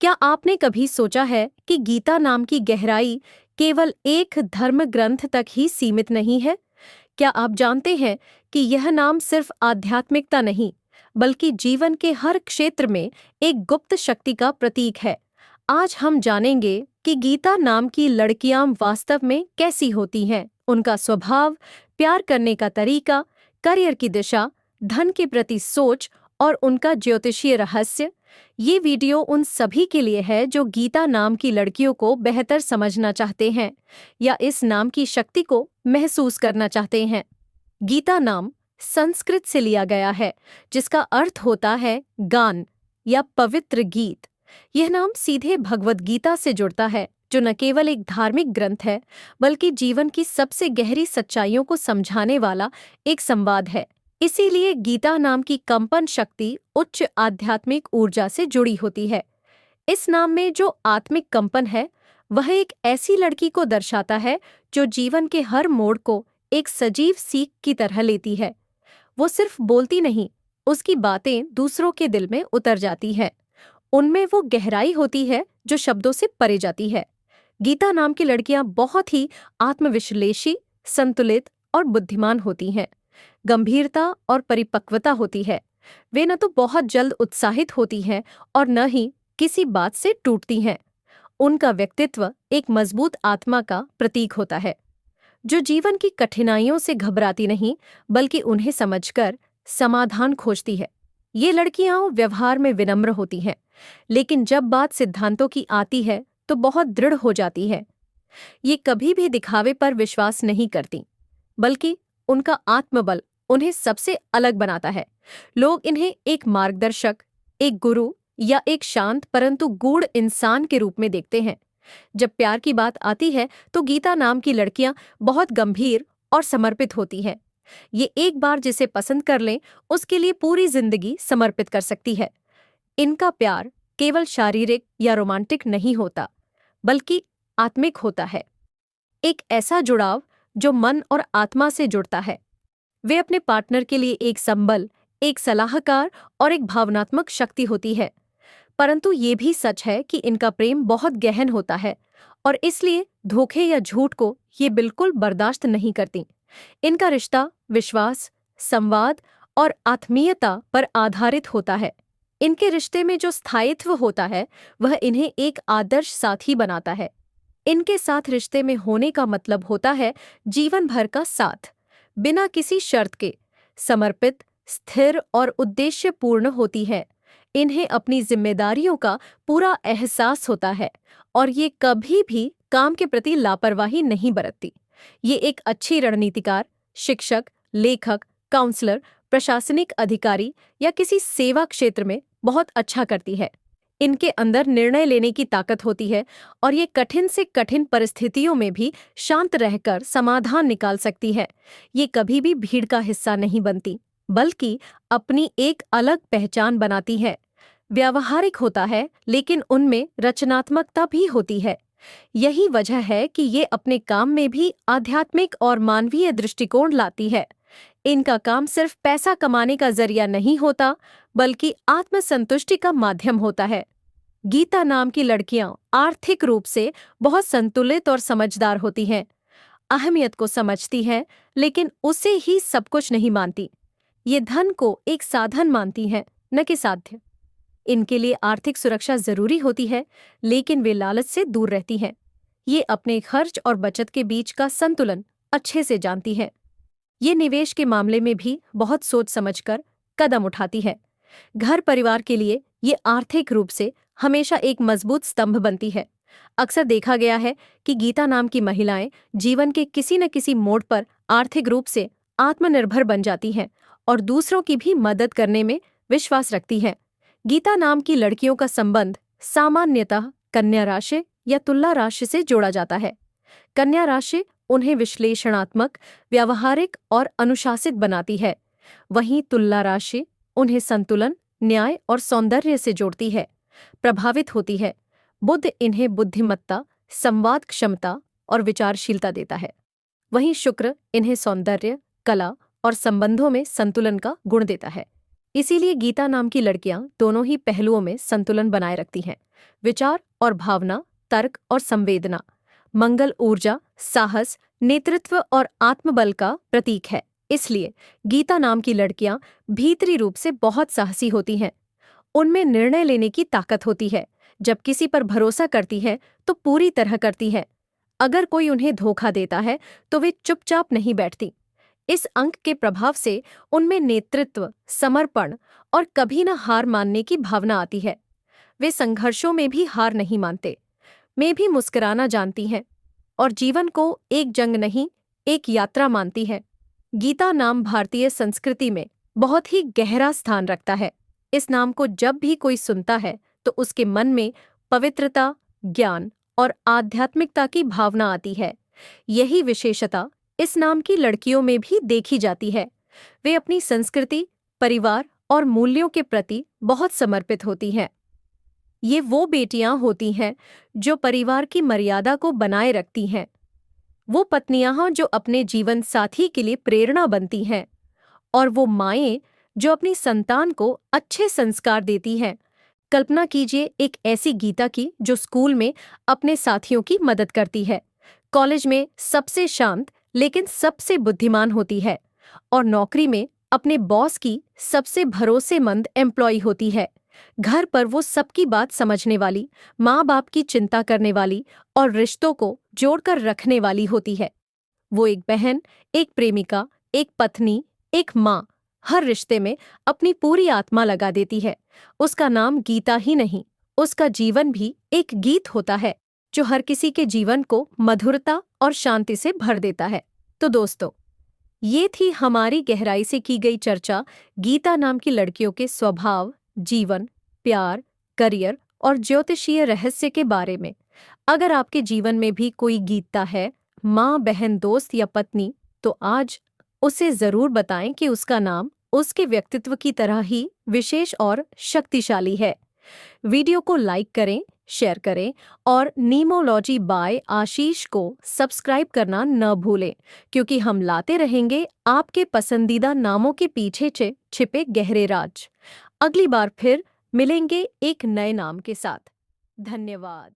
क्या आपने कभी सोचा है कि गीता नाम की गहराई केवल एक धर्म ग्रंथ तक ही सीमित नहीं है? क्या आप जानते हैं कि यह नाम सिर्फ आध्यात्मिकता नहीं, बल्कि जीवन के हर क्षेत्र में एक गुप्त शक्ति का प्रतीक है? आज हम जानेंगे कि गीता नाम की लड़कियां वास्तव में कैसी होती हैं, उनका स्वभाव, प्यार करने का तरीका, करियर की दिशा, धन के प्रति सोच और उनका ज्योतिषीय रहस्य। ये वीडियो उन सभी के लिए है जो गीता नाम की लड़कियों को बेहतर समझना चाहते हैं या इस नाम की शक्ति को महसूस करना चाहते हैं। गीता नाम संस्कृत से लिया गया है, जिसका अर्थ होता है गान या पवित्र गीत। यह नाम सीधे भगवद गीता से जुड़ता है, जो न केवल एक धार्मिक ग्रंथ है, बल्कि जीवन की सबसे गहरी सच्चाइयों को समझाने वाला एक संवाद है। इसीलिए गीता नाम की कंपन शक्ति उच्च आध्यात्मिक ऊर्जा से जुड़ी होती है। इस नाम में जो आत्मिक कंपन है, वह एक ऐसी लड़की को दर्शाता है जो जीवन के हर मोड़ को एक सजीव सीख की तरह लेती है। वो सिर्फ बोलती नहीं, उसकी बातें दूसरों के दिल में उतर जाती हैं। उनमें वो गहराई होती है जो शब्दों से परे जाती है। गीता नाम की लड़कियां बहुत ही आत्मविश्लेषी, संतुलित और बुद्धिमान होती हैं। गंभीरता और परिपक्वता होती है। वे न तो बहुत जल्द उत्साहित होती हैं और न ही किसी बात से टूटती हैं। उनका व्यक्तित्व एक मजबूत आत्मा का प्रतीक होता है, जो जीवन की कठिनाइयों से घबराती नहीं, बल्कि उन्हें समझकर समाधान खोजती है। ये लड़कियां व्यवहार में विनम्र होती हैं, लेकिन जब बात सिद्धांतों की आती है तो बहुत दृढ़ हो जाती है। ये कभी भी दिखावे पर विश्वास नहीं करती, बल्कि उनका आत्मबल उन्हें सबसे अलग बनाता है। लोग इन्हें एक मार्गदर्शक, एक गुरु या एक शांत परंतु गूढ़ इंसान के रूप में देखते हैं। जब प्यार की बात आती है तो गीता नाम की लड़कियां बहुत गंभीर और समर्पित होती हैं। ये एक बार जिसे पसंद कर लें, उसके लिए पूरी जिंदगी समर्पित कर सकती है। इनका प्यार केवल शारीरिक या रोमांटिक नहीं होता, बल्कि आत्मिक होता है। एक ऐसा जुड़ाव जो मन और आत्मा से जुड़ता है। वे अपने पार्टनर के लिए एक संबल, एक सलाहकार और एक भावनात्मक शक्ति होती है। परंतु ये भी सच है कि इनका प्रेम बहुत गहन होता है और इसलिए धोखे या झूठ को ये बिल्कुल बर्दाश्त नहीं करती। इनका रिश्ता विश्वास, संवाद और आत्मीयता पर आधारित होता है। इनके रिश्ते में जो स्थायित्व होता है, वह इन्हें एक आदर्श साथी बनाता है। इनके साथ रिश्ते में होने का मतलब होता है जीवन भर का साथ, बिना किसी शर्त के। समर्पित, स्थिर और उद्देश्यपूर्ण होती है। इन्हें अपनी जिम्मेदारियों का पूरा एहसास होता है और ये कभी भी काम के प्रति लापरवाही नहीं बरतती। ये एक अच्छी रणनीतिकार, शिक्षक, लेखक, काउंसलर, प्रशासनिक अधिकारी या किसी सेवा क्षेत्र में बहुत अच्छा करती है। इनके अंदर निर्णय लेने की ताकत होती है और ये कठिन से कठिन परिस्थितियों में भी शांत रहकर समाधान निकाल सकती है। ये कभी भी भीड़ का हिस्सा नहीं बनती, बल्कि अपनी एक अलग पहचान बनाती है। व्यावहारिक होता है, लेकिन उनमें रचनात्मकता भी होती है। यही वजह है कि ये अपने काम में भी आध्यात्मिक और मानवीय दृष्टिकोण लाती है। इनका काम सिर्फ पैसा कमाने का जरिया नहीं होता, बल्कि आत्मसंतुष्टि का माध्यम होता है। गीता नाम की लड़कियां आर्थिक रूप से बहुत संतुलित और समझदार होती हैं। अहमियत को समझती हैं, लेकिन उसे ही सब कुछ नहीं मानती। ये धन को एक साधन मानती हैं, न कि साध्य। इनके लिए आर्थिक सुरक्षा जरूरी होती है, लेकिन वे लालच से दूर रहती हैं। ये अपने खर्च और बचत के बीच का संतुलन अच्छे से जानती हैं। ये निवेश के मामले में भी बहुत सोच समझकर कदम उठाती है। घर परिवार के लिए ये आर्थिक रूप से हमेशा एक मजबूत स्तंभ बनती है। अक्सर देखा गया है कि गीता नाम की महिलाएं जीवन के किसी न किसी मोड़ पर आर्थिक रूप से आत्मनिर्भर बन जाती हैं और दूसरों की भी मदद करने में विश्वास रखती हैं। गीता नाम की लड़कियों का संबंध सामान्यतः कन्या राशि या तुला राशि से जोड़ा जाता है। कन्या राशि उन्हें विश्लेषणात्मक, व्यावहारिक और अनुशासित बनाती है, वहीं तुला राशि उन्हें संतुलन, न्याय और सौंदर्य से जोड़ती है, प्रभावित होती है। बुध इन्हें बुद्धिमत्ता, संवाद क्षमता और विचारशीलता देता है, वहीं शुक्र इन्हें सौंदर्य, कला और संबंधों में संतुलन का गुण देता है। इसीलिए गीता नाम की लड़कियां दोनों ही पहलुओं में संतुलन बनाए रखती हैं। विचार और भावना, तर्क और संवेदना, मंगल ऊर्जा, साहस, नेतृत्व और आत्मबल का प्रतीक है। इसलिए गीता नाम की लड़कियां भीतरी रूप से बहुत साहसी होती हैं। उनमें निर्णय लेने की ताकत होती है। जब किसी पर भरोसा करती है तो पूरी तरह करती है। अगर कोई उन्हें धोखा देता है तो वे चुपचाप नहीं बैठती। इस अंक के प्रभाव से उनमें नेतृत्व, समर्पण और कभी न हार मानने की भावना आती है। वे संघर्षों में भी हार नहीं मानते, में भी मुस्कुराना जानती हैं और जीवन को एक जंग नहीं, एक यात्रा मानती है। गीता नाम भारतीय संस्कृति में बहुत ही गहरा स्थान रखता है। इस नाम को जब भी कोई सुनता है तो उसके मन में पवित्रता, ज्ञान और आध्यात्मिकता की भावना आती है। यही विशेषता इस नाम की लड़कियों में भी देखी जाती है। वे अपनी संस्कृति, परिवार और मूल्यों के प्रति बहुत समर्पित होती हैं। ये वो बेटियां होती हैं जो परिवार की मर्यादा को बनाए रखती हैं। वो पत्नियां जो अपने जीवन साथी के लिए प्रेरणा बनती हैं, और वो माएं जो अपनी संतान को अच्छे संस्कार देती हैं। कल्पना कीजिए एक ऐसी गीता की जो स्कूल में अपने साथियों की मदद करती है, कॉलेज में सबसे शांत लेकिन सबसे बुद्धिमान होती है, और नौकरी में अपने बॉस की सबसे भरोसेमंद एम्प्लॉय होती है। घर पर वो सबकी बात समझने वाली, माँ बाप की चिंता करने वाली और रिश्तों को जोड़कर रखने वाली होती है। वो एक बहन, एक प्रेमिका, एक पत्नी, एक माँ, हर रिश्ते में अपनी पूरी आत्मा लगा देती है। उसका नाम गीता ही नहीं, उसका जीवन भी एक गीत होता है जो हर किसी के जीवन को मधुरता और शांति से भर देता है। तो दोस्तों, ये थी हमारी गहराई से की गई चर्चा गीता नाम की लड़कियों के स्वभाव, जीवन, प्यार, करियर और ज्योतिषीय रहस्य के बारे में। अगर आपके जीवन में भी कोई गीता है, माँ, बहन, दोस्त या पत्नी, तो आज उसे जरूर बताएं कि उसका नाम उसके व्यक्तित्व की तरह ही विशेष और शक्तिशाली है। वीडियो को लाइक करें, शेयर करें और नीमोलॉजी बाय आशीष को सब्सक्राइब करना न भूलें, क्योंकि हम लाते रहेंगे आपके पसंदीदा नामों के पीछे छिपे गहरे राज। अगली बार फिर मिलेंगे एक नए नाम के साथ। धन्यवाद।